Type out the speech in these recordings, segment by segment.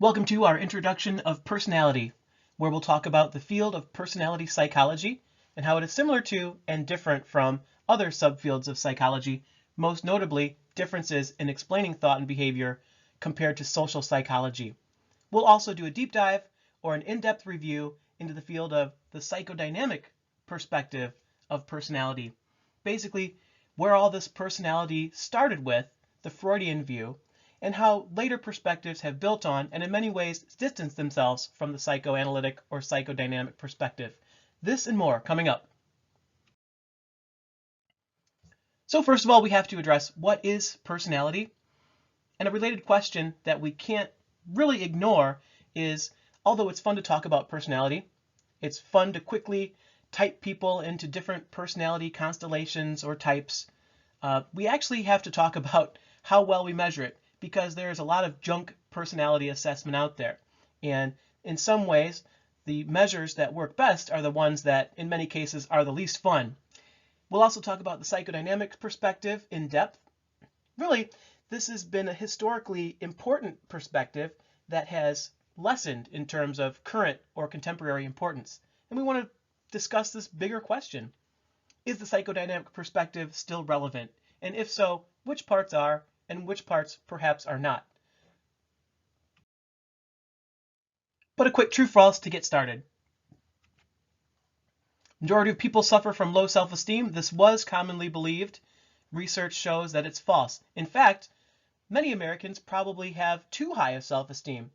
Welcome to our introduction of personality, where we'll talk about the field of personality psychology and how it is similar to and different from other subfields of psychology, most notably differences in explaining thought and behavior compared to social psychology. We'll also do a deep dive or an in-depth review into the field of the psychodynamic perspective of personality. Basically, where all this personality started with, the Freudian view, and how later perspectives have built on and in many ways distanced themselves from the psychoanalytic or psychodynamic perspective. This and more coming up. So first of all, we have to address what is personality? And a related question that we can't really ignore is, although it's fun to talk about personality, it's fun to quickly type people into different personality constellations or types, we actually have to talk about how well we measure it, because there's a lot of junk personality assessment out there. And in some ways, the measures that work best are the ones that, in many cases, are the least fun. We'll also talk about the psychodynamic perspective in depth. Really, this has been a historically important perspective that has lessened in terms of current or contemporary importance. And we want to discuss this bigger question. Is the psychodynamic perspective still relevant? And if so, which parts are and which parts perhaps are not? But a quick true-false to get started. Majority of people suffer from low self-esteem. This was commonly believed. Research shows that it's false. In fact, many Americans probably have too high a self-esteem.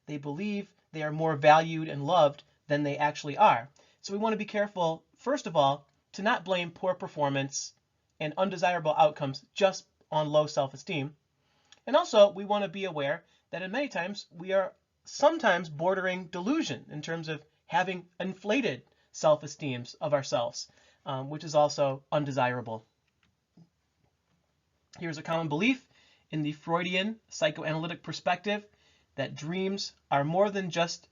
They believe they are more valued and loved than they actually are. So we want to be careful, first of all, to not blame poor performance and undesirable outcomes just on low self-esteem. And also, we want to be aware that in many times we are sometimes bordering delusion in terms of having inflated self-esteems of ourselves, which is also undesirable. Here's a common belief in the Freudian psychoanalytic perspective that dreams are more than just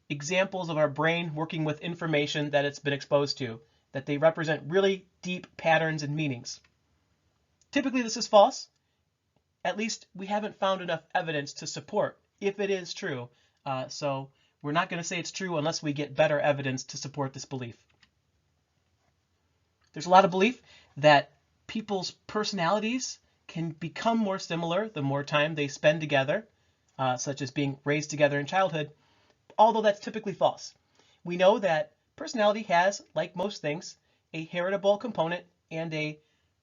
examples of our brain working with information that it's been exposed to, that they represent really deep patterns and meanings. Typically, this is false. At least we haven't found enough evidence to support if it is true. So we're not going to say it's true unless we get better evidence to support this belief. There's a lot of belief that people's personalities can become more similar the more time they spend together, such as being raised together in childhood, although that's typically false. We know that personality has, like most things, a heritable component and a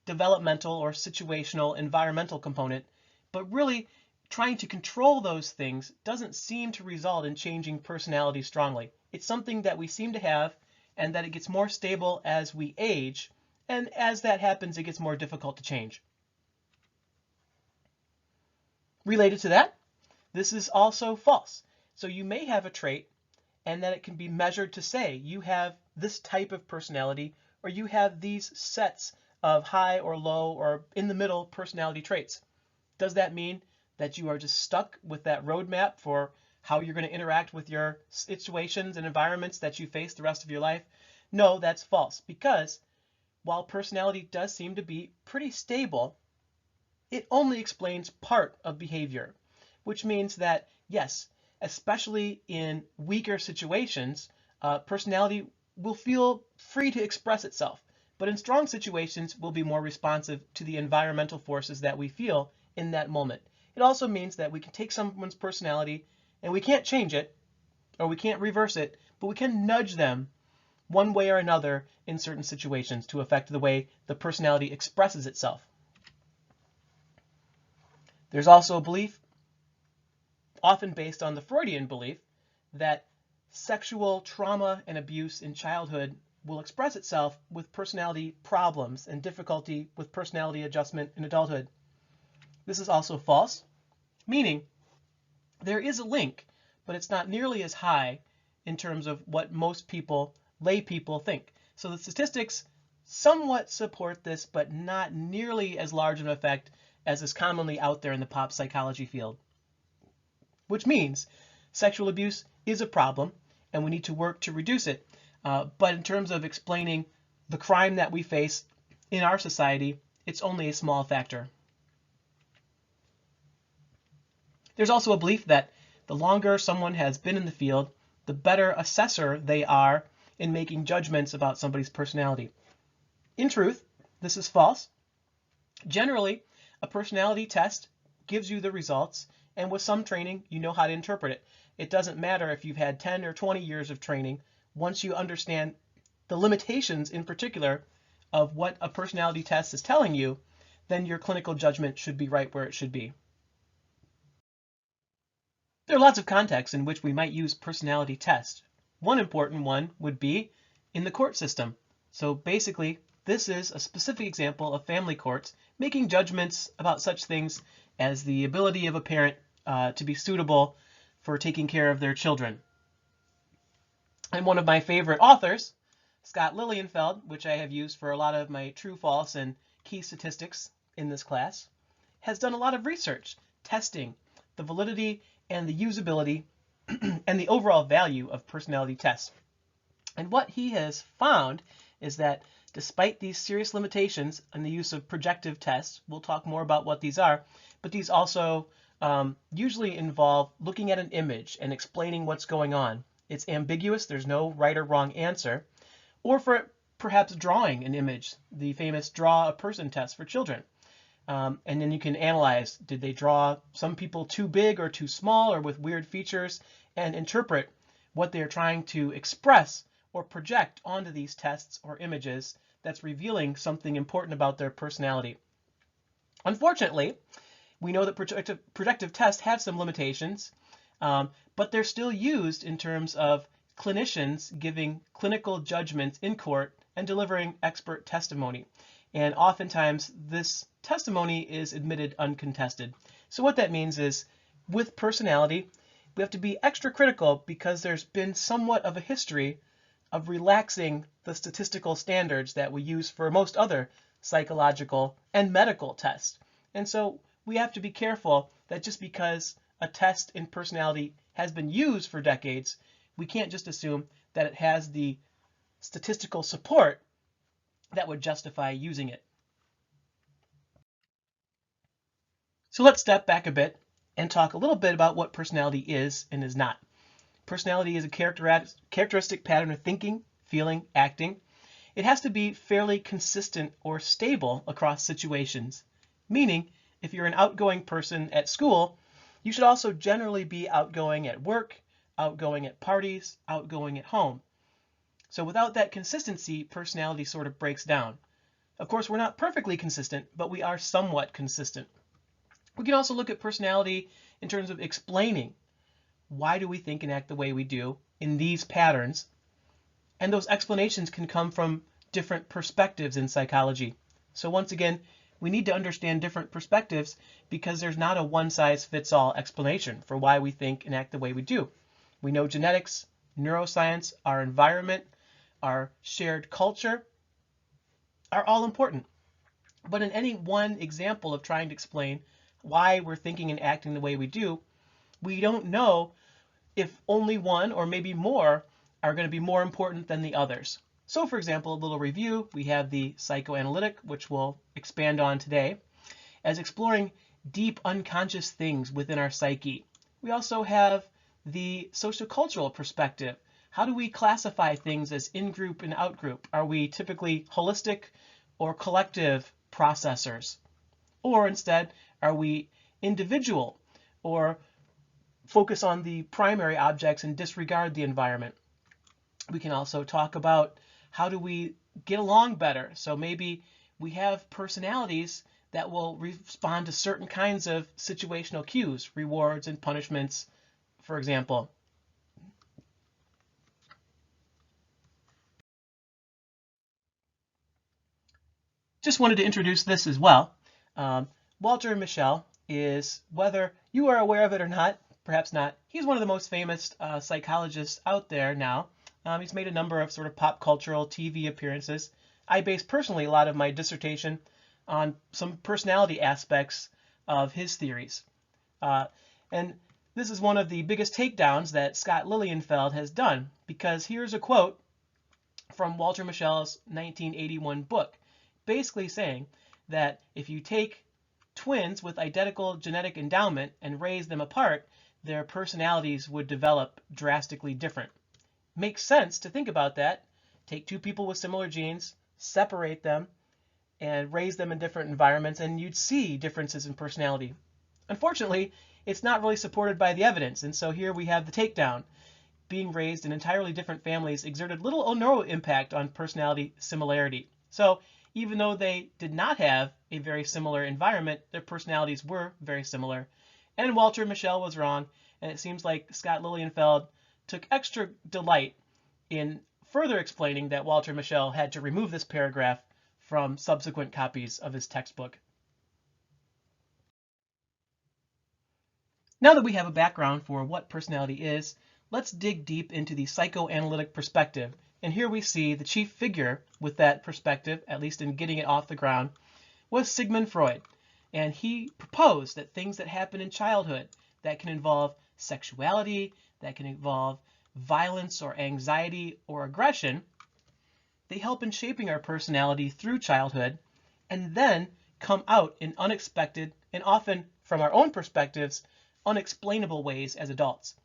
developmental or situational environmental component, but really trying to control those things doesn't seem to result in changing personality strongly. It's something that we seem to have, and that it gets more stable as we age, and as that happens, it gets more difficult to change. Related to that, this is also false. So you may have a trait, and that it can be measured to say you have this type of personality, or you have these sets of high or low or in the middle personality traits. Does that mean that you are just stuck with that roadmap for how you're going to interact with your situations and environments that you face the rest of your life? No, that's false, because while personality does seem to be pretty stable, it only explains part of behavior, which means that, yes, especially in weaker situations, personality will feel free to express itself. But in strong situations, we'll be more responsive to the environmental forces that we feel in that moment. It also means that we can take someone's personality and we can't change it, or we can't reverse it, but we can nudge them one way or another in certain situations to affect the way the personality expresses itself. There's also a belief, often based on the Freudian belief, that sexual trauma and abuse in childhood will express itself with personality problems and difficulty with personality adjustment in adulthood. This is also false, meaning there is a link, but it's not nearly as high in terms of what most people, lay people, think. So the statistics somewhat support this, but not nearly as large an effect as is commonly out there in the pop psychology field. Which means sexual abuse is a problem, and we need to work to reduce it. But in terms of explaining the crime that we face in our society, it's only a small factor. There's also a belief that The longer someone has been in the field, the better assessor they are in making judgments about somebody's personality. In truth, this is false. Generally, a personality test gives you the results, and with some training, you know how to interpret it. It doesn't matter if you've had 10 or 20 years of training. Once you understand the limitations in particular of what a personality test is telling you, then your clinical judgment should be right where it should be. There are lots of contexts in which we might use personality tests. One important one would be in the court system. So basically, this is a specific example of family courts making judgments about such things as the ability of a parent to be suitable for taking care of their children. And one of my favorite authors, Scott Lilienfeld, which I have used for a lot of my true, false, and key statistics in this class, has done a lot of research testing the validity and the usability and the overall value of personality tests. And what he has found is that despite these serious limitations in the use of projective tests, we'll talk more about what these are, but these also usually involve looking at an image and explaining what's going on. It's ambiguous, there's no right or wrong answer, or for perhaps drawing an image, the famous draw a person test for children. And then you can analyze, did they draw some people too big or too small or with weird features, and interpret what they're trying to express or project onto these tests or images that's revealing something important about their personality. Unfortunately, we know that projective tests have some limitations, but they're still used in terms of clinicians giving clinical judgments in court and delivering expert testimony. And oftentimes this testimony is admitted uncontested. So what that means is with personality, we have to be extra critical because there's been somewhat of a history of relaxing the statistical standards that we use for most other psychological and medical tests. And so we have to be careful that just because a test in personality has been used for decades, we can't just assume that it has the statistical support that would justify using it. So let's step back a bit and talk a little bit about what personality is and is not. Personality is a characteristic pattern of thinking, feeling, acting. It has to be fairly consistent or stable across situations, meaning if you're an outgoing person at school, you should also generally be outgoing at work, outgoing at parties, outgoing at home. So without that consistency, personality sort of breaks down. Of course, we're not perfectly consistent, but we are somewhat consistent. We can also look at personality in terms of explaining why do we think and act the way we do in these patterns. And those explanations can come from different perspectives in psychology. So once again, we need to understand different perspectives because there's not a one-size-fits-all explanation for why we think and act the way we do. We know genetics, neuroscience, our environment, our shared culture are all important. But in any one example of trying to explain why we're thinking and acting the way we do, we don't know if only one or maybe more are going to be more important than the others. So for example, a little review, we have the psychoanalytic, which we'll expand on today, as exploring deep unconscious things within our psyche. We also have the sociocultural perspective. How do we classify things as in-group and out-group? Are we typically holistic or collective processors? Or instead, are we individual or focus on the primary objects and disregard the environment? We can also talk about how do we get along better. So maybe we have personalities that will respond to certain kinds of situational cues, rewards and punishments, for example. Just wanted to introduce this as well. Walter Mischel is, whether you are aware of it or not, perhaps not, he's one of the most famous psychologists out there now. He's made a number of sort of pop cultural TV appearances. I base personally a lot of my dissertation on some personality aspects of his theories. And this is one of the biggest takedowns that Scott Lilienfeld has done, because here's a quote from Walter Mischel's 1981 book, basically saying that if you take twins with identical genetic endowment and raise them apart, their personalities would develop drastically different. Makes sense to think about that. Take two people with similar genes, separate them, and raise them in different environments, and you'd see differences in personality. Unfortunately, it's not really supported by the evidence, and so here we have the takedown. Being raised in entirely different families exerted little or no impact on personality similarity. So even though they did not have a very similar environment, their personalities were very similar. And Walter Mischel was wrong, and it seems like Scott Lilienfeld took extra delight in further explaining that Walter Mischel had to remove this paragraph from subsequent copies of his textbook. Now that we have a background for what personality is, let's dig deep into the psychoanalytic perspective. And here we see the chief figure with that perspective, at least in getting it off the ground, was Sigmund Freud. And he proposed that things that happen in childhood that can involve sexuality, that can involve violence or anxiety or aggression, they help in shaping our personality through childhood and then come out in unexpected and often, from our own perspectives, unexplainable ways as adults.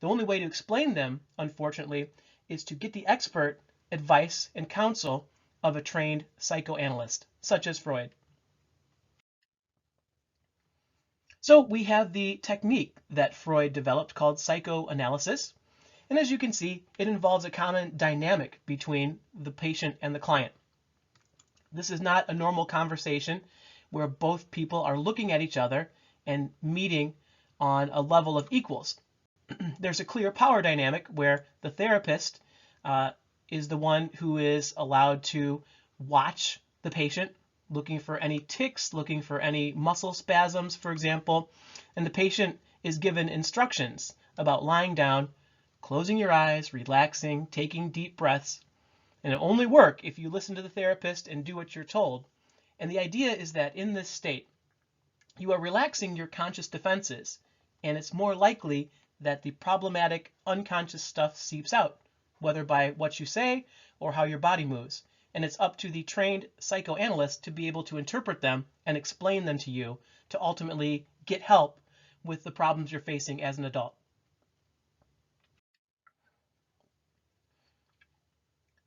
The only way to explain them, unfortunately, is to get the expert advice and counsel of a trained psychoanalyst, such as Freud. So we have the technique that Freud developed called psychoanalysis. And as you can see, it involves a common dynamic between the patient and the client. This is not a normal conversation where both people are looking at each other and meeting on a level of equals. There's a clear power dynamic where the therapist is the one who is allowed to watch the patient, looking for any tics, looking for any muscle spasms, for example, and the patient is given instructions about lying down, closing your eyes, relaxing, taking deep breaths, and it'll only work if you listen to the therapist and do what you're told. And the idea is that in this state, you are relaxing your conscious defenses, and it's more likely that the problematic unconscious stuff seeps out, whether by what you say or how your body moves. And it's up to the trained psychoanalyst to be able to interpret them and explain them to you to ultimately get help with the problems you're facing as an adult.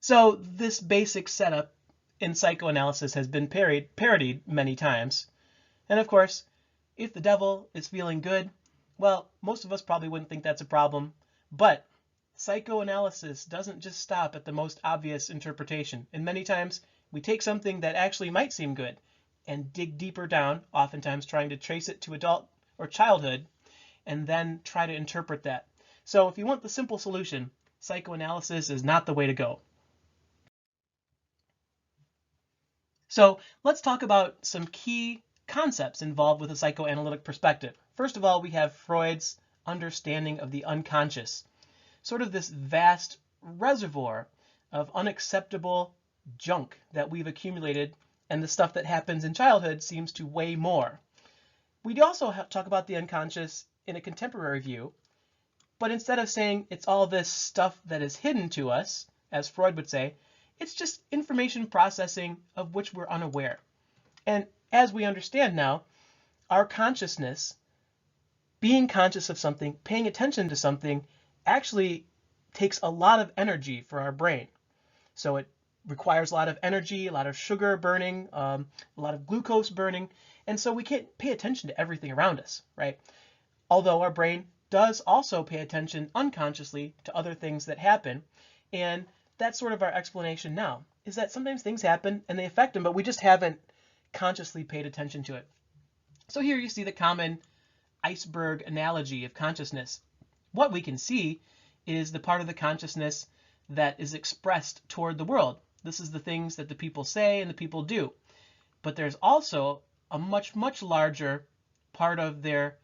So this basic setup in psychoanalysis has been parodied many times. And of course, if the devil is feeling good, well, most of us probably wouldn't think that's a problem, but psychoanalysis doesn't just stop at the most obvious interpretation. And many times we take something that actually might seem good and dig deeper down, oftentimes trying to trace it to adult or childhood, and then try to interpret that. So if you want the simple solution, psychoanalysis is not the way to go. So let's talk about some key concepts involved with a psychoanalytic perspective. First of all, we have Freud's understanding of the unconscious, sort of this vast reservoir of unacceptable junk that we've accumulated, and the stuff that happens in childhood seems to weigh more. We'd also talk about the unconscious in a contemporary view, but instead of saying it's all this stuff that is hidden to us, as Freud would say, it's just information processing of which we're unaware. And as we understand now, our consciousness, being conscious of something, paying attention to something, actually takes a lot of energy for our brain. So it requires a lot of energy, a lot of sugar burning, a lot of glucose burning, and so we can't pay attention to everything around us, right? Although our brain does also pay attention unconsciously to other things that happen, and that's sort of our explanation now, is that sometimes things happen and they affect them, but we just haven't consciously paid attention to it. So here you see the common iceberg analogy of consciousness. What we can see is the part of the consciousness that is expressed toward the world. This is the things that the people say and the people do. But there's also a much, much larger part of their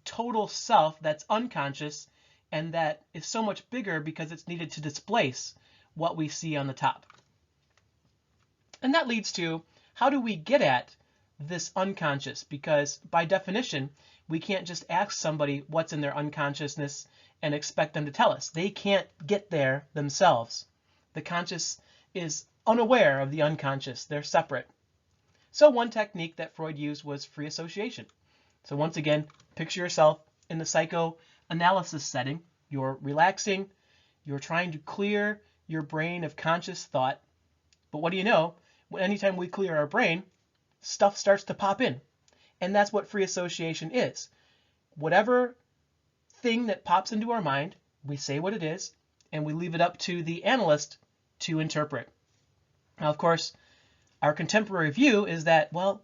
total self that's unconscious, and that is so much bigger because it's needed to displace what we see on the top. And that leads to, how do we get at this unconscious? Because by definition, we can't just ask somebody what's in their unconsciousness and expect them to tell us. They can't get there themselves. The conscious is unaware of the unconscious. They're separate. So one technique that Freud used was free association. So once again, picture yourself in the psychoanalysis setting. You're relaxing, you're trying to clear your brain of conscious thought. But what do you know? Anytime we clear our brain, stuff starts to pop in. And that's what free association is. Whatever thing that pops into our mind, we say what it is, and we leave it up to the analyst to interpret. Now, of course, our contemporary view is that, well,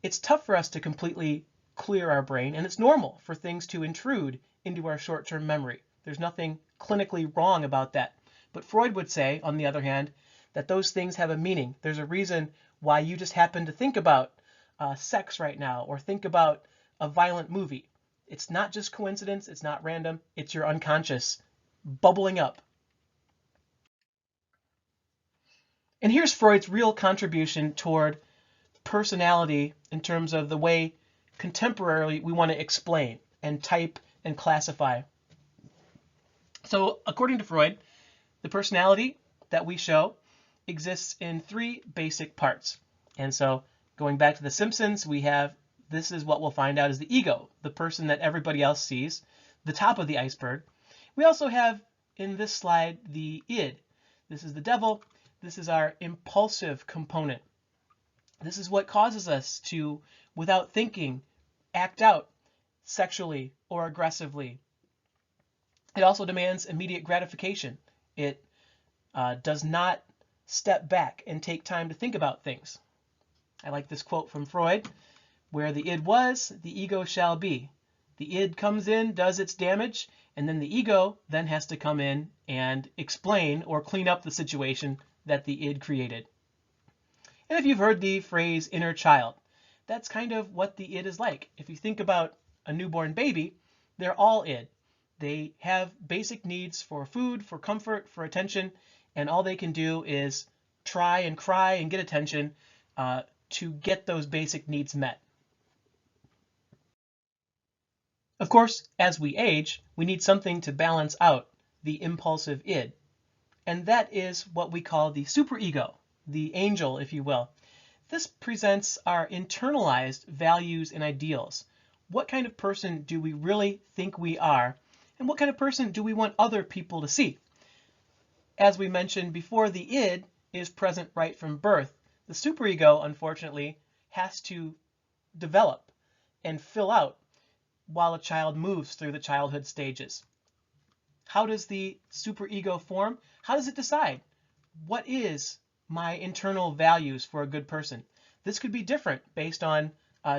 it's tough for us to completely clear our brain, and it's normal for things to intrude into our short-term memory. There's nothing clinically wrong about that. But Freud would say, on the other hand, that those things have a meaning. There's a reason why you just happen to think about sex right now, or think about a violent movie. It's not just coincidence, it's not random, it's your unconscious bubbling up. And here's Freud's real contribution toward personality in terms of the way contemporarily we want to explain and type and classify. So according to Freud, the personality that we show exists in three basic parts. And so going back to The Simpsons, we have, this is what we'll find out is the ego, the person that everybody else sees, the top of the iceberg. We also have in this slide the id. This is the devil. This is our impulsive component. This is what causes us to, without thinking, act out sexually or aggressively. It also demands immediate gratification. It does not step back and take time to think about things. I like this quote from Freud: where the id was, the ego shall be. The id comes in, does its damage, and then the ego then has to come in and explain or clean up the situation that the id created. And if you've heard the phrase inner child, that's kind of what the id is like. If you think about a newborn baby, they're all id. They have basic needs for food, for comfort, for attention, and all they can do is try and cry and get attention to get those basic needs met. Of course, as we age, we need something to balance out the impulsive id. And that is what we call the superego, the angel, if you will. This presents our internalized values and ideals. What kind of person do we really think we are? And what kind of person do we want other people to see? As we mentioned before, the id is present right from birth. The superego, unfortunately, has to develop and fill out while a child moves through the childhood stages. How does the superego form? How does it decide what is my internal values for a good person? This could be different based on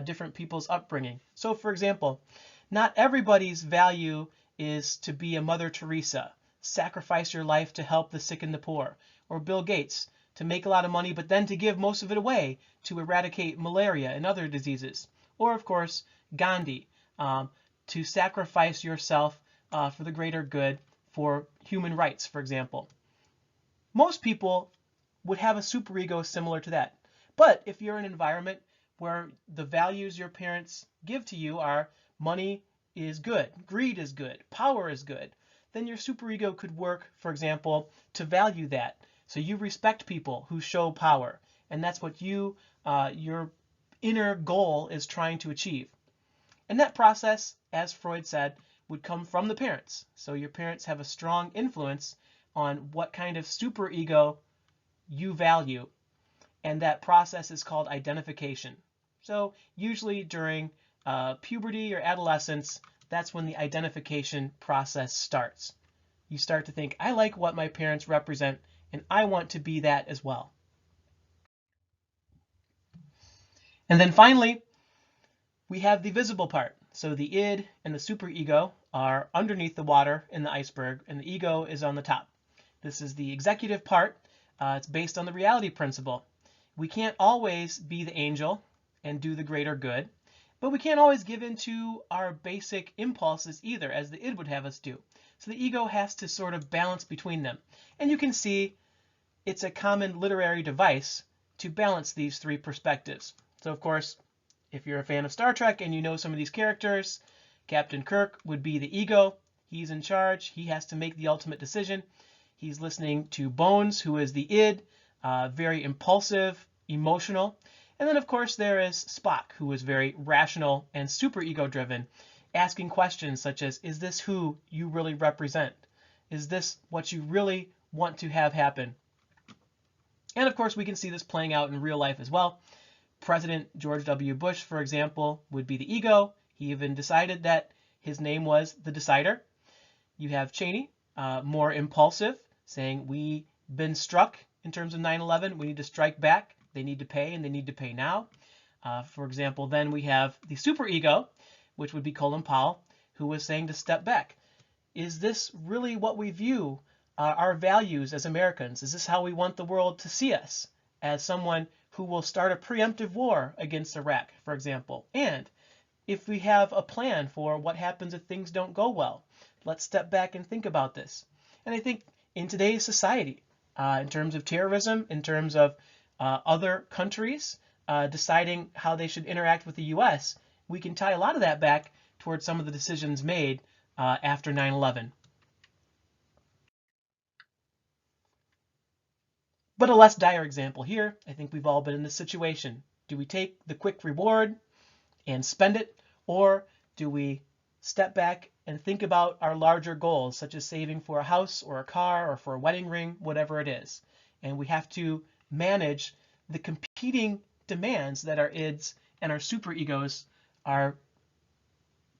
different people's upbringing. So for example, not everybody's value is to be a Mother Teresa, sacrifice your life to help the sick and the poor, or Bill Gates, to make a lot of money but then to give most of it away to eradicate malaria and other diseases. Or of course, Gandhi, to sacrifice yourself for the greater good, for human rights, for example. Most people would have a superego similar to that. But if you're in an environment where the values your parents give to you are money is good, greed is good, power is good, then your superego could work, for example, to value that. So you respect people who show power, and that's what your inner goal is trying to achieve. And that process, as Freud said, would come from the parents. So your parents have a strong influence on what kind of superego you value, and that process is called identification. So usually during puberty or adolescence, that's when the identification process starts. You start to think, I like what my parents represent, and I want to be that as well. And then finally, we have the visible part. So the id and the superego are underneath the water in the iceberg, and the ego is on the top. This is the executive part. It's based on the reality principle. We can't always be the angel and do the greater good, but we can't always give in to our basic impulses either, as the id would have us do. So the ego has to sort of balance between them. And you can see it's a common literary device to balance these three perspectives. So of course, if you're a fan of Star Trek and you know some of these characters, Captain Kirk would be the ego. He's in charge. He has to make the ultimate decision. He's listening to Bones, who is the id, very impulsive, emotional. And then, of course, there is Spock, who is very rational and super ego-driven. asking questions such as, is this who you really represent? Is this what you really want to have happen? And of course, we can see this playing out in real life as well. President George W. Bush, for example, would be the ego. He even decided that his name was the decider. You have Cheney, more impulsive, saying we've been struck in terms of 9/11. We need to strike back. They need to pay, and they need to pay now. For example, then we have the superego, which would be Colin Powell, who was saying to step back. Is this really what we view our values as Americans? Is this how we want the world to see us? As someone who will start a preemptive war against Iraq, for example. And if we have a plan for what happens if things don't go well, let's step back and think about this. And I think in today's society, in terms of terrorism, in terms of other countries deciding how they should interact with the U.S., we can tie a lot of that back towards some of the decisions made after 9/11. But a less dire example here, I think we've all been in this situation. Do we take the quick reward and spend it, or do we step back and think about our larger goals, such as saving for a house or a car or for a wedding ring, whatever it is? And we have to manage the competing demands that our ids and our superegos are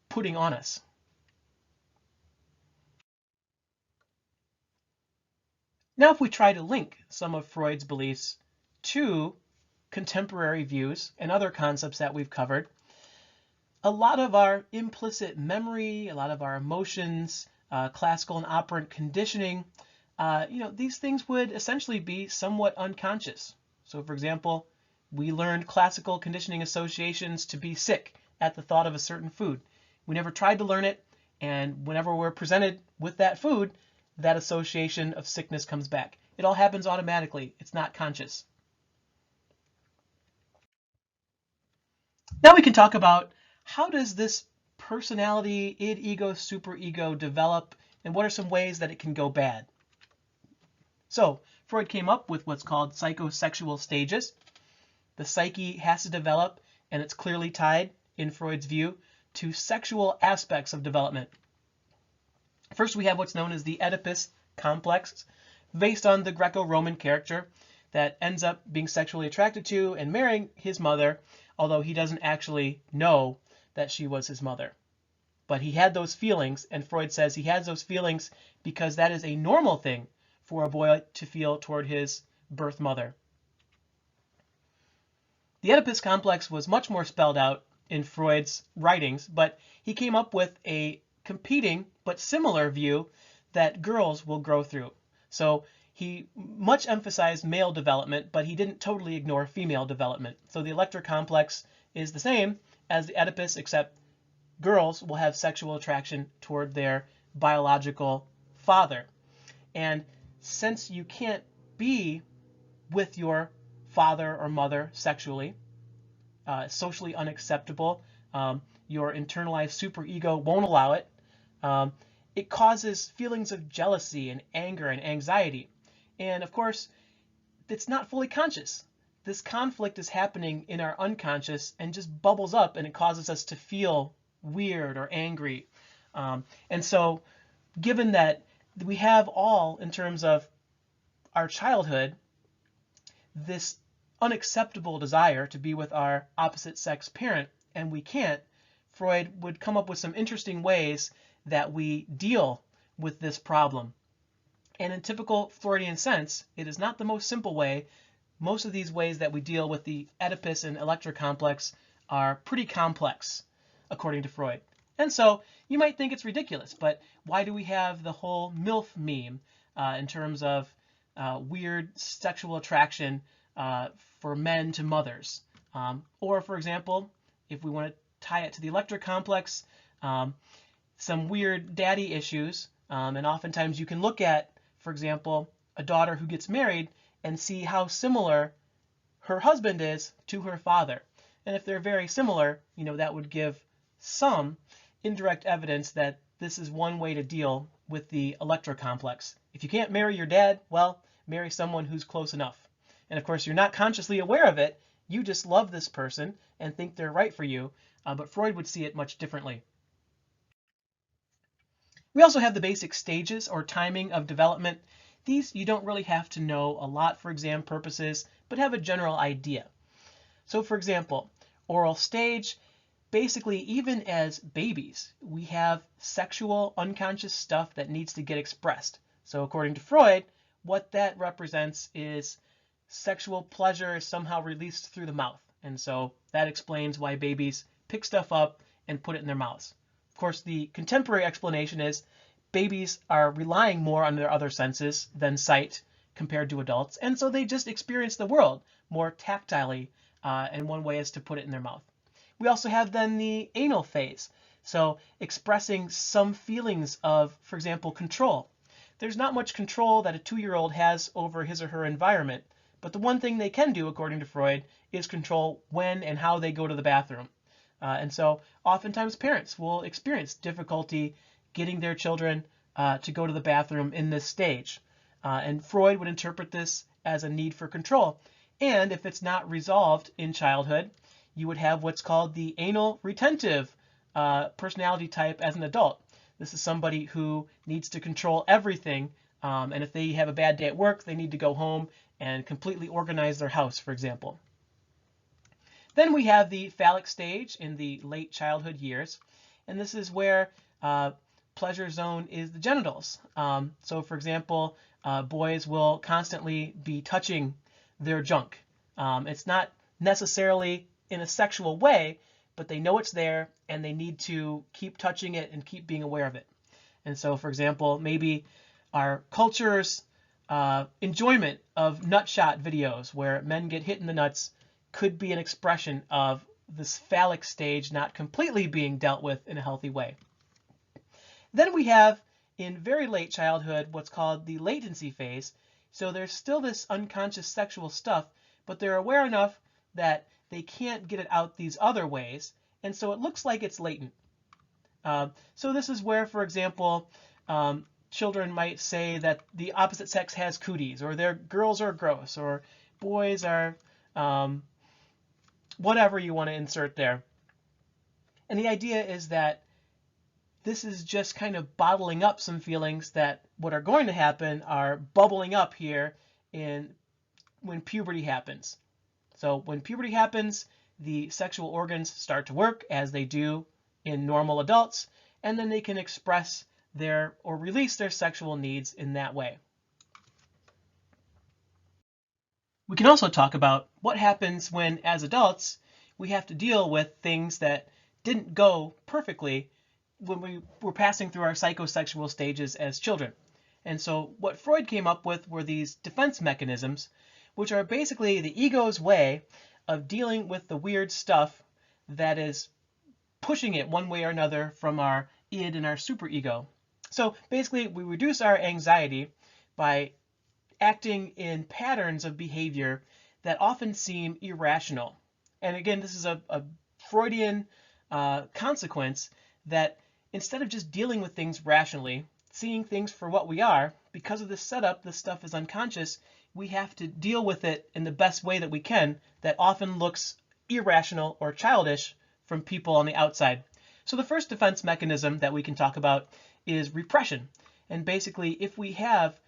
putting on us. Now, if we try to link some of Freud's beliefs to contemporary views and other concepts that we've covered, a lot of our implicit memory, a lot of our emotions, classical and operant conditioning, these things would essentially be somewhat unconscious. So, for example, we learned classical conditioning associations to be sick at the thought of a certain food. We never tried to learn it, and whenever we're presented with that food, that association of sickness comes back. It all happens automatically. It's not conscious. Now we can talk about how does this personality, id, ego, superego develop, and what are some ways that it can go bad? So Freud came up with what's called psychosexual stages. The psyche has to develop, and it's clearly tied, in Freud's view, to sexual aspects of development. First, we have what's known as the Oedipus complex, based on the Greco-Roman character that ends up being sexually attracted to and marrying his mother, although he doesn't actually know that she was his mother. But he had those feelings, and Freud says he has those feelings because that is a normal thing for a boy to feel toward his birth mother. The Oedipus complex was much more spelled out in Freud's writings, but he came up with a competing but similar view that girls will grow through. So he much emphasized male development, but he didn't totally ignore female development. So the Electra complex is the same as the Oedipus, except girls will have sexual attraction toward their biological father. And since you can't be with your father or mother sexually, socially unacceptable, your internalized superego won't allow it, it causes feelings of jealousy and anger and anxiety. And of course, it's not fully conscious. This conflict is happening in our unconscious and just bubbles up, and it causes us to feel weird or angry. And so given that we have all, in terms of our childhood, this unacceptable desire to be with our opposite sex parent, and we can't, Freud would come up with some interesting ways that we deal with this problem. And in typical Freudian sense, it is not the most simple way. Most of these ways that we deal with the Oedipus and Electra complex are pretty complex, according to Freud. And so you might think it's ridiculous, but why do we have the whole MILF meme in terms of weird sexual attraction for men to mothers? Or, for example, if we want to tie it to the Electra complex, some weird daddy issues, and oftentimes you can look at, for example, a daughter who gets married and see how similar her husband is to her father. And if they're very similar, that would give some indirect evidence that this is one way to deal with the Electra complex. If you can't marry your dad, well, marry someone who's close enough. And of course, you're not consciously aware of it. You just love this person and think they're right for you. But Freud would see it much differently. We also have the basic stages or timing of development. These you don't really have to know a lot for exam purposes, but have a general idea. So for example, oral stage, basically even as babies, we have sexual unconscious stuff that needs to get expressed. So according to Freud, what that represents is sexual pleasure is somehow released through the mouth. And so that explains why babies pick stuff up and put it in their mouths. Of course, the contemporary explanation is babies are relying more on their other senses than sight compared to adults, and so they just experience the world more tactilely, and one way is to put it in their mouth. We also have then the anal phase, so expressing some feelings of, for example, control. There's not much control that a 2-year-old has over his or her environment, but the one thing they can do, according to Freud, is control when and how they go to the bathroom. And so oftentimes parents will experience difficulty getting their children to go to the bathroom in this stage. And Freud would interpret this as a need for control. And if it's not resolved in childhood, you would have what's called the anal retentive personality type as an adult. This is somebody who needs to control everything. And if they have a bad day at work, they need to go home and completely organize their house, for example. Then we have the phallic stage in the late childhood years. And this is where pleasure zone is the genitals. So for example, boys will constantly be touching their junk. It's not necessarily in a sexual way, but they know it's there and they need to keep touching it and keep being aware of it. And so, for example, maybe our culture's enjoyment of nutshot videos where men get hit in the nuts could be an expression of this phallic stage not completely being dealt with in a healthy way. Then we have, in very late childhood, what's called the latency phase. So there's still this unconscious sexual stuff, but they're aware enough that they can't get it out these other ways, and so it looks like it's latent. So this is where, for example, children might say that the opposite sex has cooties, or their girls are gross, or boys are whatever you want to insert there. And the idea is that this is just kind of bottling up some feelings that what are going to happen are bubbling up here when puberty happens. So when puberty happens, the sexual organs start to work as they do in normal adults, and then they can express their or release their sexual needs in that way. We can also talk about what happens when, as adults, we have to deal with things that didn't go perfectly when we were passing through our psychosexual stages as children. And so what Freud came up with were these defense mechanisms, which are basically the ego's way of dealing with the weird stuff that is pushing it one way or another from our id and our superego. So basically, we reduce our anxiety by acting in patterns of behavior that often seem irrational. And again, this is a Freudian consequence that instead of just dealing with things rationally, seeing things for what we are, because of this setup, this stuff is unconscious, we have to deal with it in the best way that we can that often looks irrational or childish from people on the outside. So the first defense mechanism that we can talk about is repression. And basically, if we have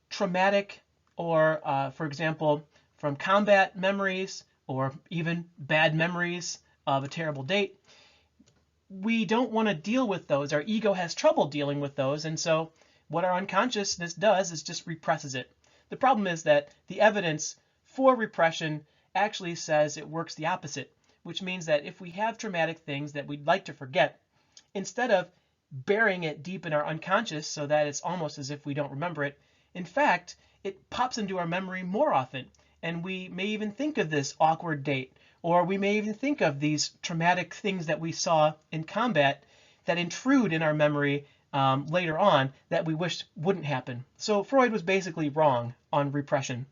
traumatic or, for example, from combat memories or even bad memories of a terrible date, we don't want to deal with those. Our ego has trouble dealing with those, and so what our unconsciousness does is just represses it. The problem is that the evidence for repression actually says it works the opposite, which means that if we have traumatic things that we'd like to forget, instead of burying it deep in our unconscious so that it's almost as if we don't remember it, in fact, it pops into our memory more often, and we may even think of this awkward date, or we may even think of these traumatic things that we saw in combat that intrude in our memory later on that we wish wouldn't happen. So Freud was basically wrong on repression.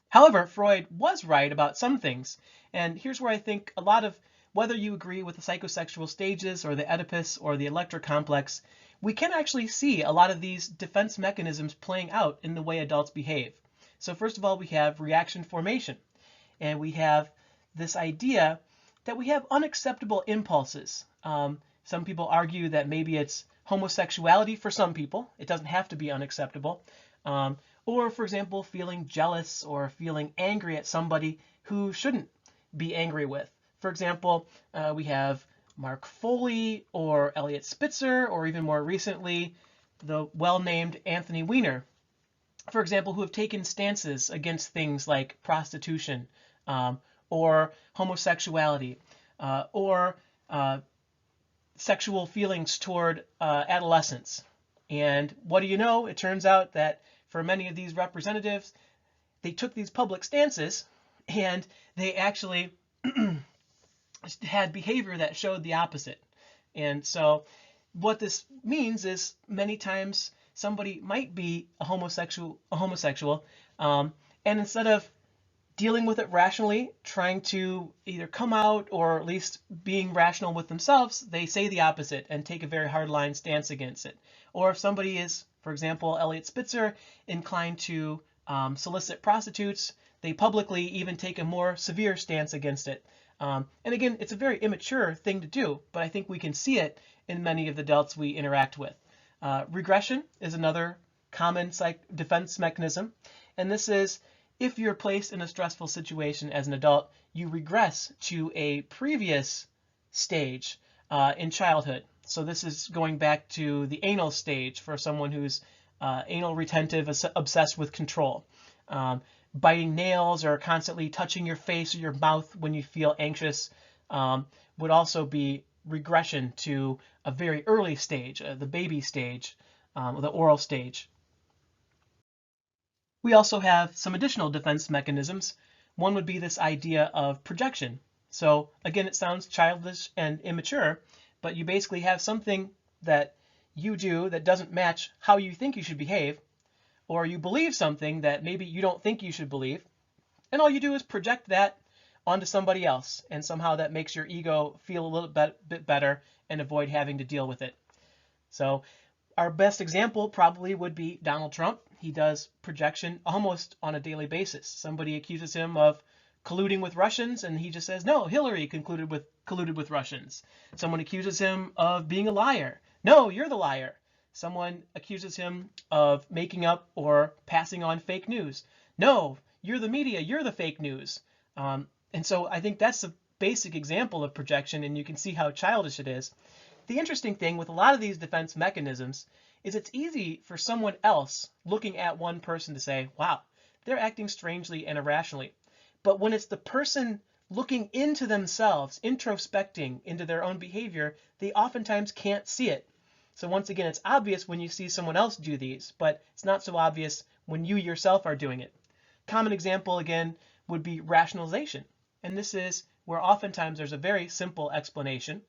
However, Freud was right about some things, and here's where I think a lot of, whether you agree with the psychosexual stages or the Oedipus or the Electra complex, we can actually see a lot of these defense mechanisms playing out in the way adults behave. So first of all, we have reaction formation, and we have this idea that we have unacceptable impulses. Some people argue that maybe it's homosexuality for some people. It doesn't have to be unacceptable. Or, for example, feeling jealous or feeling angry at somebody who shouldn't be angry with. For example, we have Mark Foley or Elliot Spitzer, or even more recently, the well-named Anthony Weiner, for example, who have taken stances against things like prostitution, or homosexuality, or sexual feelings toward adolescents. And what do you know? It turns out that for many of these representatives, they took these public stances and they actually had behavior that showed the opposite. And so what this means is many times somebody might be a homosexual, and instead of dealing with it rationally, trying to either come out or at least being rational with themselves, they say the opposite and take a very hardline stance against it. Or if somebody is, for example, Elliot Spitzer, inclined to solicit prostitutes, they publicly even take a more severe stance against it. And again, it's a very immature thing to do, but I think we can see it in many of the adults we interact with. Regression is another common defense mechanism, and this is if you're placed in a stressful situation as an adult, you regress to a previous stage in childhood. So this is going back to the anal stage for someone who's anal retentive, obsessed with control. Biting nails or constantly touching your face or your mouth when you feel anxious would also be regression to a very early stage, the baby stage, the oral stage. We also have some additional defense mechanisms. One would be this idea of projection. So again, it sounds childish and immature, but you basically have something that you do that doesn't match how you think you should behave, or you believe something that maybe you don't think you should believe, and all you do is project that onto somebody else, and somehow that makes your ego feel a little bit better and avoid having to deal with it. So our best example probably would be Donald Trump. He does projection almost on a daily basis. Somebody accuses him of colluding with Russians, and he just says, no, Hillary colluded with Russians. Someone accuses him of being a liar. No, you're the liar. Someone accuses him of making up or passing on fake news. No, you're the media, you're the fake news. And so I think that's a basic example of projection, and you can see how childish it is. The interesting thing with a lot of these defense mechanisms is it's easy for someone else looking at one person to say, wow, they're acting strangely and irrationally. But when it's the person looking into themselves, introspecting into their own behavior, they oftentimes can't see it. So once again, it's obvious when you see someone else do these, but it's not so obvious when you yourself are doing it. Common example, again, would be rationalization. And this is where oftentimes there's a very simple explanation,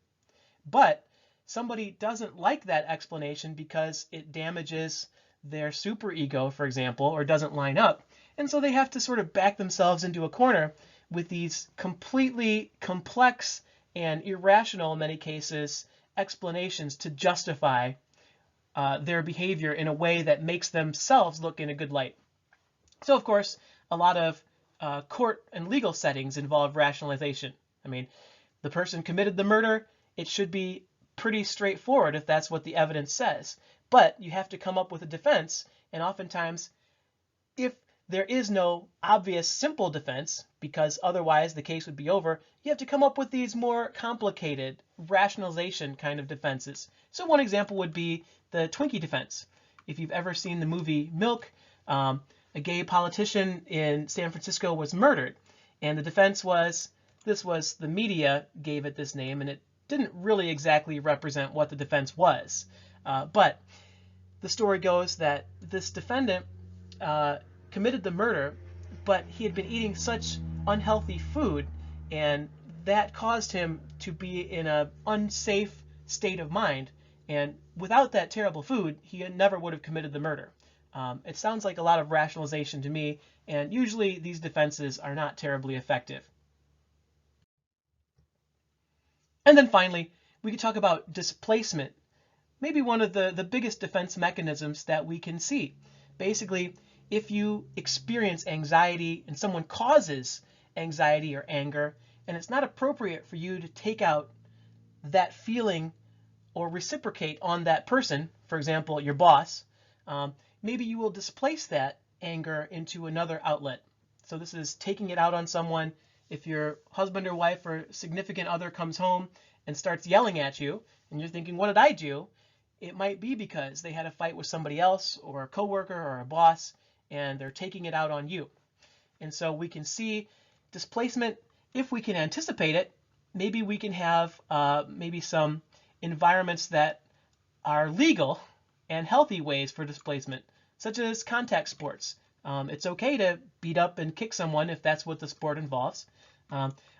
but somebody doesn't like that explanation because it damages their superego, for example, or doesn't line up. And so they have to sort of back themselves into a corner with these completely complex and irrational, in many cases, explanations to justify their behavior in a way that makes themselves look in a good light. So, of course, a lot of court and legal settings involve rationalization. I mean, the person committed the murder. It should be pretty straightforward if that's what the evidence says. But you have to come up with a defense, and oftentimes, if there is no obvious simple defense, because otherwise the case would be over, you have to come up with these more complicated rationalization kind of defenses. So one example would be the Twinkie defense. If you've ever seen the movie Milk, a gay politician in San Francisco was murdered, and the defense was, the media gave it this name, and it didn't really exactly represent what the defense was. But the story goes that this defendant committed the murder, but he had been eating such unhealthy food, and that caused him to be in an unsafe state of mind. And without that terrible food, he never would have committed the murder. It sounds like a lot of rationalization to me, and usually these defenses are not terribly effective. And then finally, we could talk about displacement. Maybe one of the biggest defense mechanisms that we can see. Basically, if you experience anxiety and someone causes anxiety or anger, and it's not appropriate for you to take out that feeling or reciprocate on that person, for example, your boss, maybe you will displace that anger into another outlet. So this is taking it out on someone. If your husband or wife or significant other comes home and starts yelling at you, and you're thinking, what did I do? It might be because they had a fight with somebody else or a coworker or a boss, and they're taking it out on you. And so we can see displacement, if we can anticipate it, maybe we can have maybe some environments that are legal and healthy ways for displacement, such as contact sports. It's okay to beat up and kick someone if that's what the sport involves.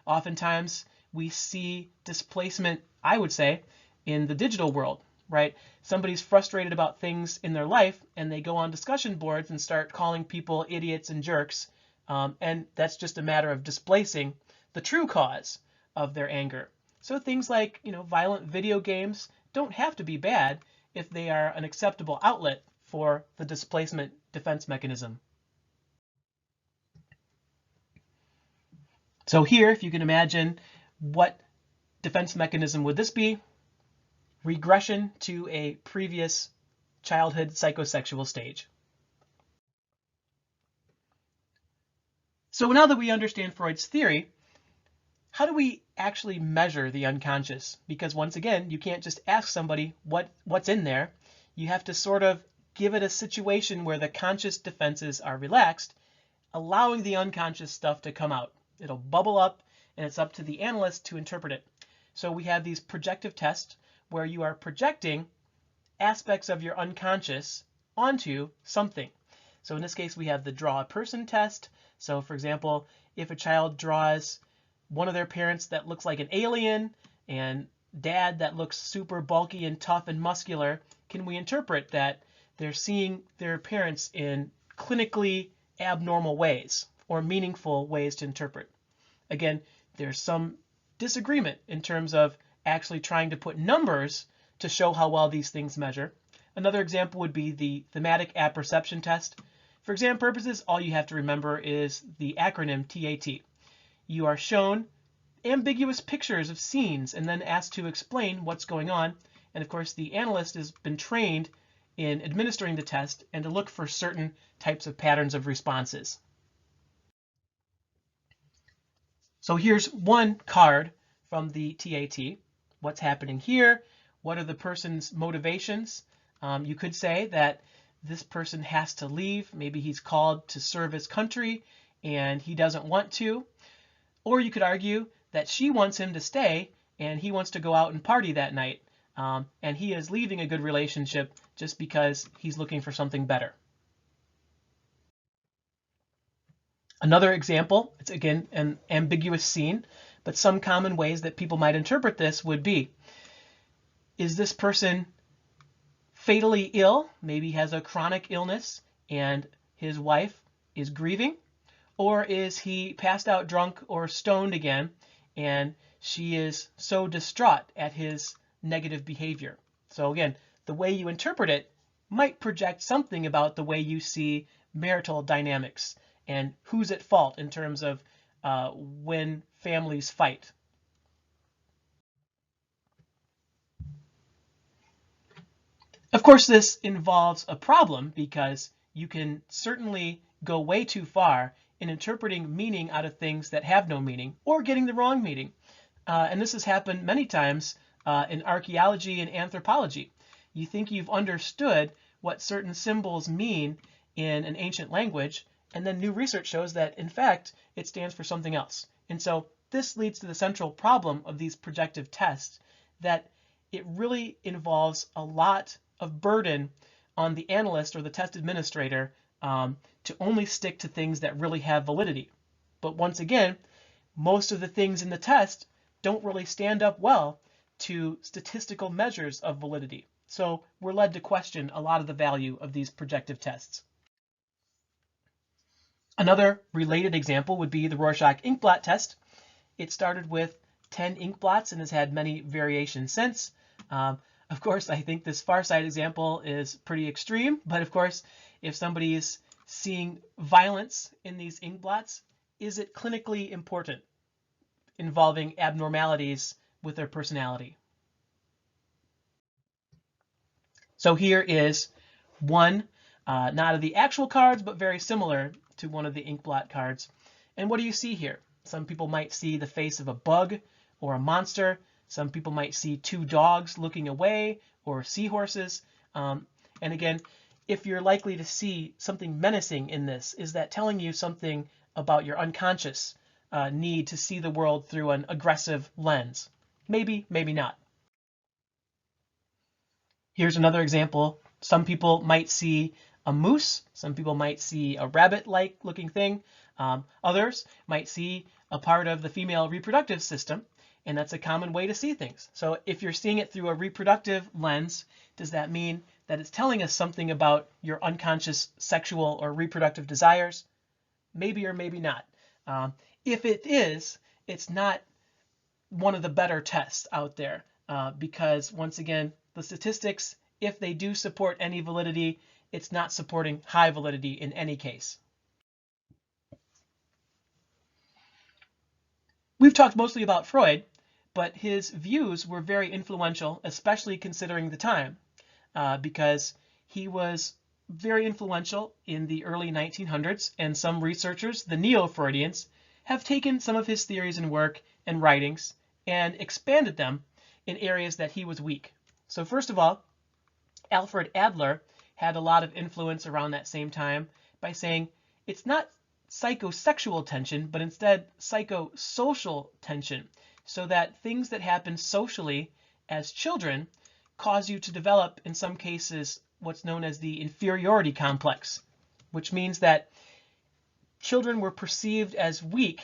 Oftentimes we see displacement, I would say, in the digital world, right? Somebody's frustrated about things in their life and they go on discussion boards and start calling people idiots and jerks. And that's just a matter of displacing the true cause of their anger. So things like, violent video games don't have to be bad if they are an acceptable outlet for the displacement defense mechanism. So here, if you can imagine, what defense mechanism would this be? Regression to a previous childhood psychosexual stage. So now that we understand Freud's theory, how do we actually measure the unconscious? Because once again, you can't just ask somebody what's in there. You have to sort of give it a situation where the conscious defenses are relaxed, allowing the unconscious stuff to come out. It'll bubble up, and it's up to the analyst to interpret it. So we have these projective tests where you are projecting aspects of your unconscious onto something. So in this case, we have the draw a person test. So for example, if a child draws one of their parents that looks like an alien and dad that looks super bulky and tough and muscular, can we interpret that they're seeing their parents in clinically abnormal ways or meaningful ways to interpret? Again, there's some disagreement in terms of actually trying to put numbers to show how well these things measure. Another example would be the thematic apperception test. For exam purposes, all you have to remember is the acronym TAT. You are shown ambiguous pictures of scenes and then asked to explain what's going on. And of course, the analyst has been trained in administering the test and to look for certain types of patterns of responses. So here's one card from the TAT. What's happening here? What are the person's motivations? You could say that this person has to leave. Maybe he's called to serve his country and he doesn't want to. Or you could argue that she wants him to stay and he wants to go out and party that night. And he is leaving a good relationship just because he's looking for something better. Another example, it's again an ambiguous scene, but some common ways that people might interpret this would be, is this person fatally ill, maybe has a chronic illness and his wife is grieving? Or is he passed out drunk or stoned again and she is so distraught at his negative behavior? So again, the way you interpret it might project something about the way you see marital dynamics and who's at fault in terms of when families fight. Of course, this involves a problem because you can certainly go way too far in interpreting meaning out of things that have no meaning or getting the wrong meaning. And this has happened many times in archaeology and anthropology. You think you've understood what certain symbols mean in an ancient language, and then new research shows that, in fact, it stands for something else. And so this leads to the central problem of these projective tests, that it really involves a lot of burden on the analyst or the test administrator to only stick to things that really have validity. But once again, most of the things in the test don't really stand up well to statistical measures of validity. So we're led to question a lot of the value of these projective tests. Another related example would be the Rorschach inkblot test. It started with 10 ink blots and has had many variations since. Of course, I think this far side example is pretty extreme, but of course, if somebody is seeing violence in these ink blots, is it clinically important involving abnormalities with their personality? So here is one, not of the actual cards, but very similar to one of the ink blot cards. And what do you see here? Some people might see the face of a bug or a monster. Some people might see two dogs looking away or seahorses. And again, if you're likely to see something menacing in this, is that telling you something about your unconscious need to see the world through an aggressive lens? Maybe, maybe not. Here's another example. Some people might see a moose. Some people might see a rabbit-like looking thing. Others might see a part of the female reproductive system, and that's a common way to see things. So if you're seeing it through a reproductive lens, does that mean that it's telling us something about your unconscious sexual or reproductive desires? Maybe or maybe not. If it is, it's not one of the better tests out there because, once again, the statistics, if they do support any validity, it's not supporting high validity in any case. We've talked mostly about Freud, but his views were very influential, especially considering the time, because he was very influential in the early 1900s, and some researchers, the neo-Freudians, have taken some of his theories and work and writings and expanded them in areas that he was weak. So first of all, Alfred Adler had a lot of influence around that same time by saying it's not psychosexual tension, but instead psychosocial tension, so that things that happen socially as children cause you to develop, in some cases, what's known as the inferiority complex, which means that children were perceived as weak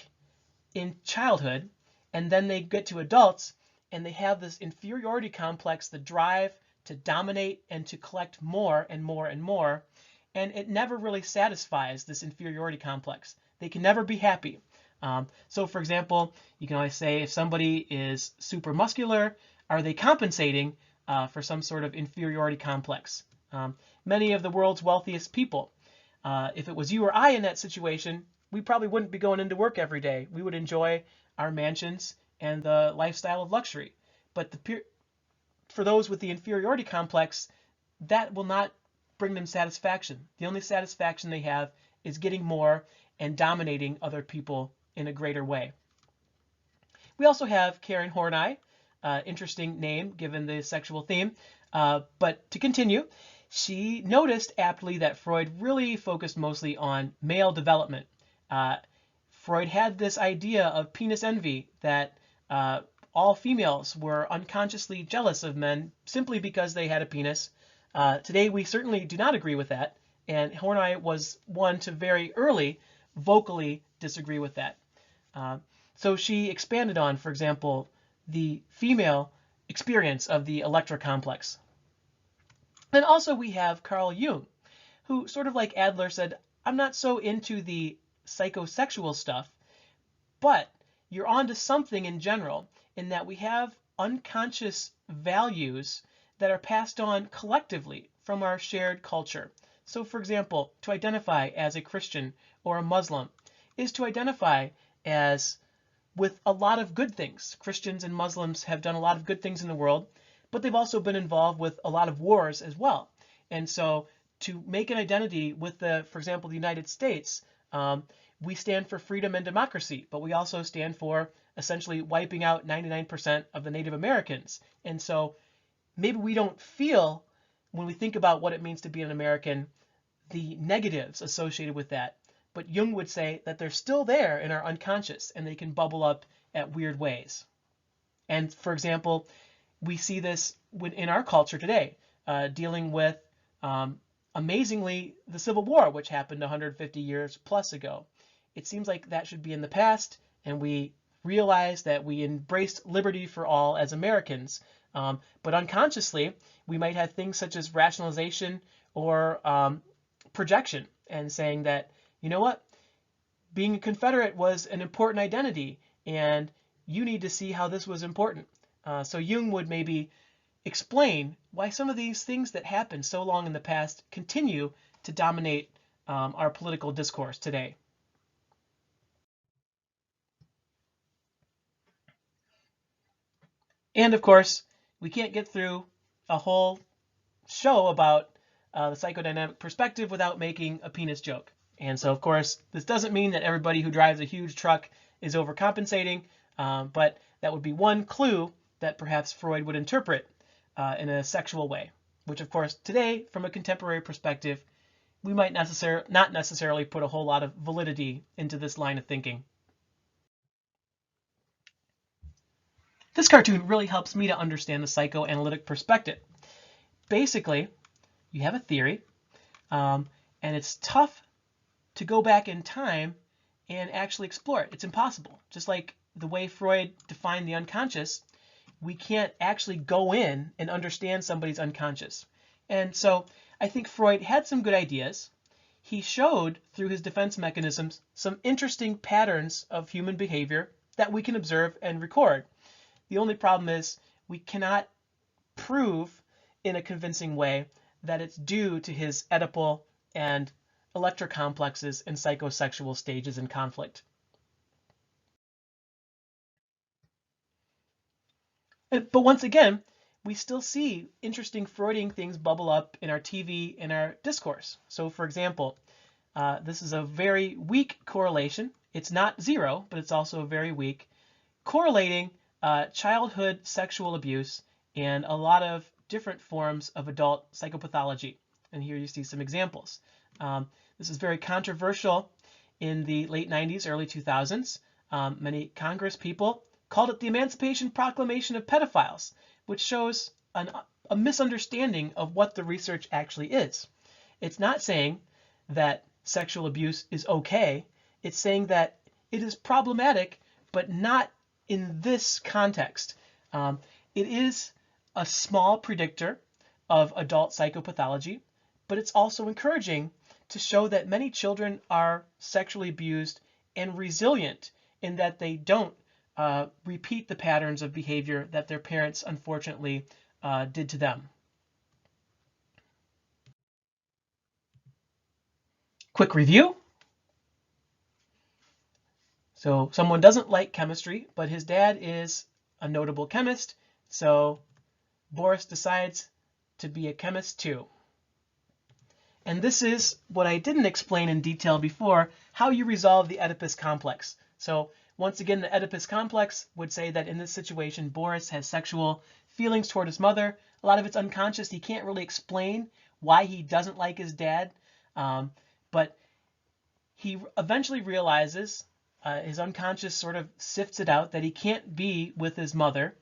in childhood, and then they get to adults and they have this inferiority complex, the drive to dominate and to collect more and more and more, and it never really satisfies this inferiority complex. They can never be happy. So for example, you can always say, if somebody is super muscular, are they compensating for some sort of inferiority complex? Many of the world's wealthiest people, if it was you or I in that situation, we probably wouldn't be going into work every day. We would enjoy our mansions and the lifestyle of luxury. But for those with the inferiority complex, that will not bring them satisfaction. The only satisfaction they have is getting more and dominating other people in a greater way. We also have Karen Horney, interesting name given the sexual theme. But to continue, she noticed aptly that Freud really focused mostly on male development. Freud had this idea of penis envy, that all females were unconsciously jealous of men simply because they had a penis. Today, we certainly do not agree with that, and Horney was one to very early vocally disagree with that. So she expanded on, for example, the female experience of the Electra complex. Then also we have Carl Jung, who, sort of like Adler, said, I'm not so into the psychosexual stuff, but you're onto something in general, in that we have unconscious values that are passed on collectively from our shared culture. So for example, to identify as a Christian or a Muslim is to identify as with a lot of good things. Christians and Muslims have done a lot of good things in the world, but they've also been involved with a lot of wars as well. And so to make an identity with for example, the United States, we stand for freedom and democracy, but we also stand for essentially wiping out 99% of the Native Americans. And so maybe we don't feel, when we think about what it means to be an American, the negatives associated with that. But Jung would say that they're still there in our unconscious, and they can bubble up at weird ways. And for example, we see this in our culture today, dealing with, amazingly, the Civil War, which happened 150 years plus ago. It seems like that should be in the past, and we realize that we embraced liberty for all as Americans. But unconsciously, we might have things such as rationalization or projection, and saying that, you know what, being a Confederate was an important identity, and you need to see how this was important. So Jung would maybe explain why some of these things that happened so long in the past continue to dominate our political discourse today. And of course, we can't get through a whole show about the psychodynamic perspective without making a penis joke. And so, of course, this doesn't mean that everybody who drives a huge truck is overcompensating, but that would be one clue that perhaps Freud would interpret in a sexual way, which, of course, today, from a contemporary perspective, we might not necessarily put a whole lot of validity into this line of thinking. This cartoon really helps me to understand the psychoanalytic perspective. Basically, you have a theory, and it's tough to go back in time and actually explore it. It's impossible. Just like the way Freud defined the unconscious, we can't actually go in and understand somebody's unconscious. And so I think Freud had some good ideas. He showed through his defense mechanisms some interesting patterns of human behavior that we can observe and record. The only problem is we cannot prove in a convincing way that it's due to his Oedipal and Electra complexes and psychosexual stages in conflict. But once again, we still see interesting Freudian things bubble up in our TV and our discourse. So for example, this is a very weak correlation. It's not zero, but it's also very weak, correlating childhood sexual abuse and a lot of different forms of adult psychopathology. And here you see some examples. This is very controversial in the late 90s, early 2000s. Many Congress people called it the Emancipation Proclamation of Pedophiles, which shows a misunderstanding of what the research actually is. It's not saying that sexual abuse is okay. It's saying that it is problematic, but not in this context. It is a small predictor of adult psychopathology, but it's also encouraging to show that many children are sexually abused and resilient in that they don't repeat the patterns of behavior that their parents unfortunately did to them. Quick review. So someone doesn't like chemistry, but his dad is a notable chemist, so Boris decides to be a chemist too. And this is what I didn't explain in detail before, how you resolve the Oedipus complex. So once again, the Oedipus complex would say that in this situation, Boris has sexual feelings toward his mother. A lot of it's unconscious. He can't really explain why he doesn't like his dad, but he eventually realizes, his unconscious sort of sifts it out, that he can't be with his mother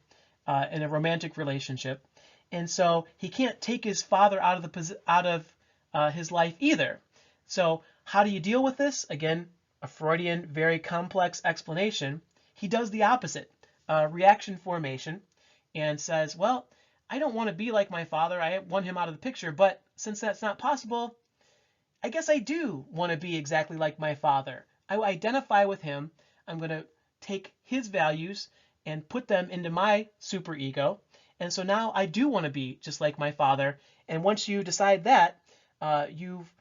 in a romantic relationship. And so he can't take his father out of his life either. So how do you deal with this? Again, a Freudian, very complex explanation. He does the opposite, reaction formation, and says, well, I don't want to be like my father. I want him out of the picture, but since that's not possible, I guess I do want to be exactly like my father. I identify with him. I'm going to take his values and put them into my superego. And so now I do want to be just like my father. And once you decide that, you've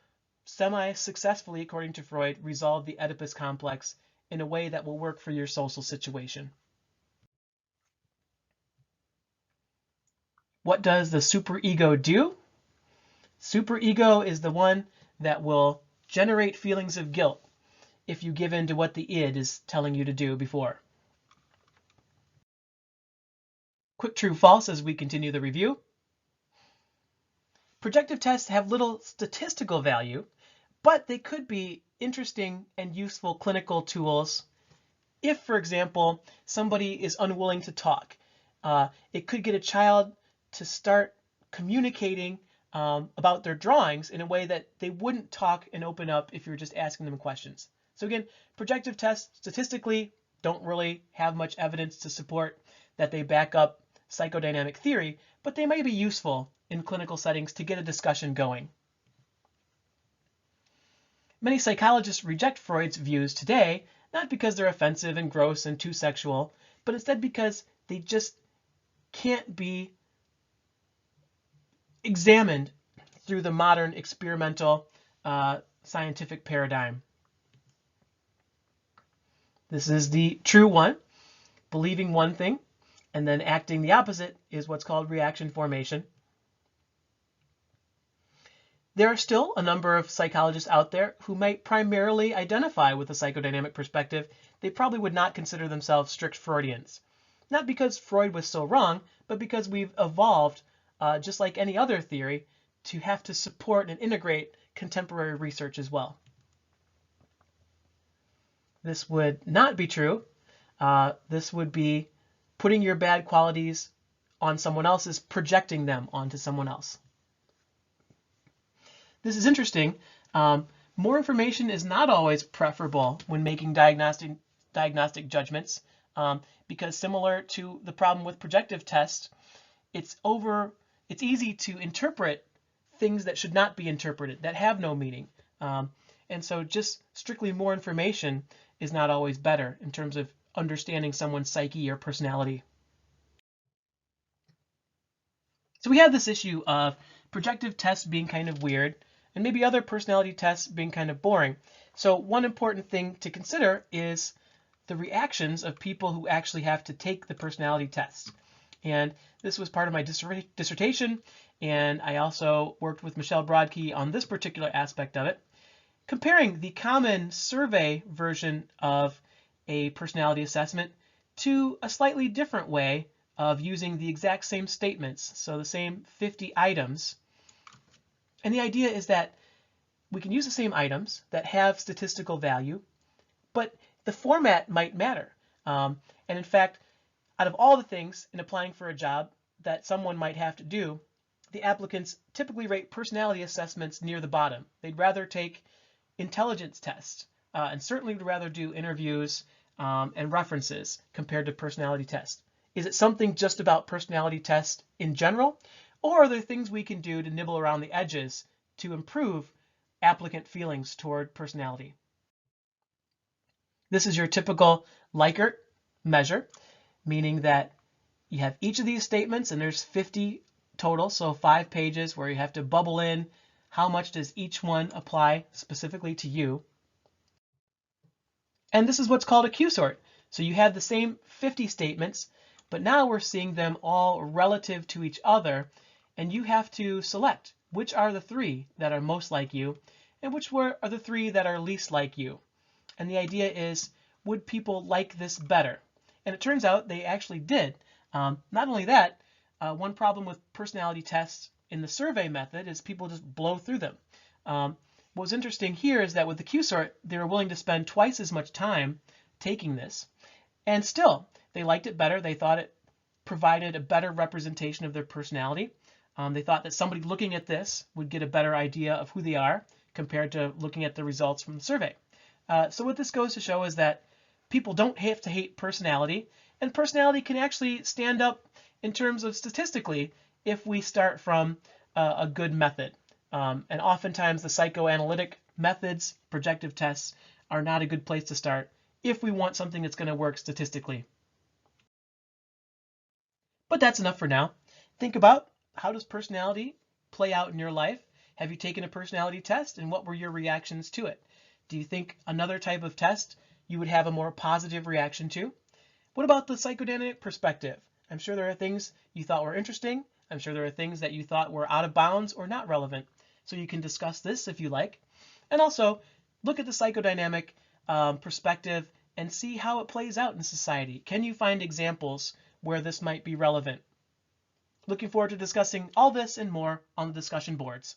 semi-successfully, according to Freud, resolved the Oedipus complex in a way that will work for your social situation. What does the superego do? Superego is the one that will generate feelings of guilt if you give in to what the id is telling you to do before. Quick true false as we continue the review. Projective tests have little statistical value, but they could be interesting and useful clinical tools if, for example, somebody is unwilling to talk. It could get a child to start communicating about their drawings in a way that they wouldn't talk and open up if you were just asking them questions. So again, projective tests statistically don't really have much evidence to support that they back up psychodynamic theory, but they may be useful in clinical settings to get a discussion going. Many psychologists reject Freud's views today, not because they're offensive and gross and too sexual, but instead because they just can't be examined through the modern experimental scientific paradigm. This is the true one. Believing one thing and then acting the opposite is what's called reaction formation. There are still a number of psychologists out there who might primarily identify with a psychodynamic perspective. They probably would not consider themselves strict Freudians. Not because Freud was so wrong, but because we've evolved, just like any other theory, to have to support and integrate contemporary research as well. This would not be true. This would be putting your bad qualities on someone else's, projecting them onto someone else. This is interesting. More information is not always preferable when making diagnostic judgments, because similar to the problem with projective tests, it's easy to interpret things that should not be interpreted, that have no meaning. And so just strictly more information is not always better in terms of understanding someone's psyche or personality. So we have this issue of projective tests being kind of weird, and maybe other personality tests being kind of boring. So one important thing to consider is the reactions of people who actually have to take the personality test. And this was part of my dissertation, and I also worked with Michelle Brodkey on this particular aspect of it, comparing the common survey version of a personality assessment to a slightly different way of using the exact same statements, so the same 50 items. And the idea is that we can use the same items that have statistical value, but the format might matter. And in fact, out of all the things in applying for a job that someone might have to do, the applicants typically rate personality assessments near the bottom. They'd rather take intelligence tests, and certainly would rather do interviews and references compared to personality tests. Is it something just about personality tests in general, or are there things we can do to nibble around the edges to improve applicant feelings toward personality? This is your typical Likert measure, meaning that you have each of these statements, and there's 50 total, so 5 pages where you have to bubble in how much does each one apply specifically to you. And this is what's called a Q-sort. So you have the same 50 statements, but now we're seeing them all relative to each other, and you have to select which are the 3 that are most like you and which are the 3 that are least like you. And the idea is, would people like this better? And it turns out they actually did. Not only that, one problem with personality tests in the survey method is people just blow through them. What was interesting here is that with the Q-sort, they were willing to spend twice as much time taking this, and still they liked it better. They thought it provided a better representation of their personality. They thought that somebody looking at this would get a better idea of who they are compared to looking at the results from the survey. So what this goes to show is that people don't have to hate personality, and personality can actually stand up in terms of statistically if we start from a good method. And oftentimes the psychoanalytic methods, projective tests, are not a good place to start if we want something that's going to work statistically. But that's enough for now. Think about, how does personality play out in your life? Have you taken a personality test, and what were your reactions to it? Do you think another type of test you would have a more positive reaction to? What about the psychodynamic perspective? I'm sure there are things you thought were interesting. I'm sure there are things that you thought were out of bounds or not relevant. So you can discuss this if you like. And also look at the psychodynamic perspective and see how it plays out in society. Can you find examples where this might be relevant? Looking forward to discussing all this and more on the discussion boards.